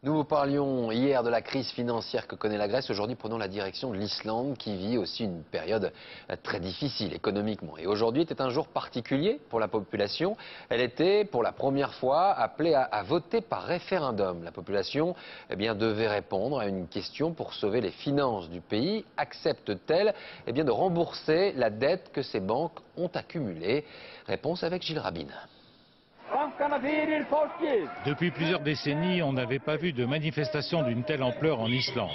Nous vous parlions hier de la crise financière que connaît la Grèce. Aujourd'hui, prenons la direction de l'Islande qui vit aussi une période très difficile économiquement. Et aujourd'hui était un jour particulier pour la population. Elle était pour la première fois appelée à voter par référendum. La population devait répondre à une question pour sauver les finances du pays. Accepte-t-elle de rembourser la dette que ces banques ont accumulée? Réponse avec Gilles Rabine. Depuis plusieurs décennies, on n'avait pas vu de manifestation d'une telle ampleur en Islande.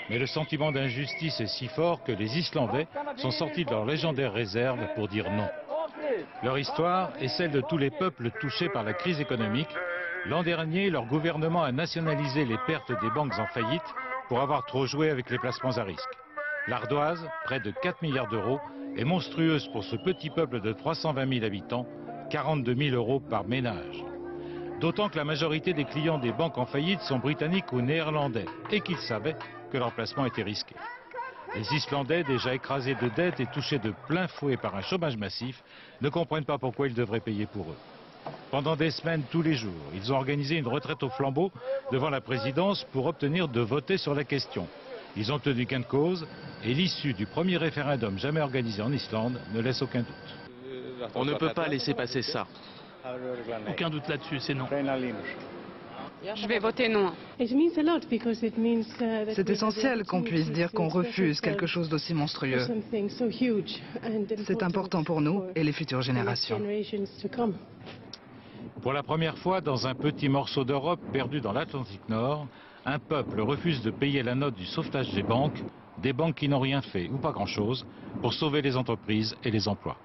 Mais le sentiment d'injustice est si fort que les Islandais sont sortis de leur légendaire réserve pour dire non. Leur histoire est celle de tous les peuples touchés par la crise économique. L'an dernier, leur gouvernement a nationalisé les pertes des banques en faillite pour avoir trop joué avec les placements à risque. L'ardoise, près de 4 milliards d'euros, est monstrueuse pour ce petit peuple de 320 000 habitants, 42 000 euros par ménage. D'autant que la majorité des clients des banques en faillite sont britanniques ou néerlandais et qu'ils savaient que leur placement était risqué. Les Islandais, déjà écrasés de dettes et touchés de plein fouet par un chômage massif, ne comprennent pas pourquoi ils devraient payer pour eux. Pendant des semaines, tous les jours, ils ont organisé une retraite au flambeau devant la présidence pour obtenir de voter sur la question. Ils ont tenu gain de cause et l'issue du premier référendum jamais organisé en Islande ne laisse aucun doute. On ne peut pas laisser passer ça. Aucun doute là-dessus, c'est non. Je vais voter non. C'est essentiel qu'on puisse dire qu'on refuse quelque chose d'aussi monstrueux. C'est important pour nous et les futures générations. Pour la première fois dans un petit morceau d'Europe perdu dans l'Atlantique Nord, un peuple refuse de payer la note du sauvetage des banques qui n'ont rien fait ou pas grand-chose pour sauver les entreprises et les emplois.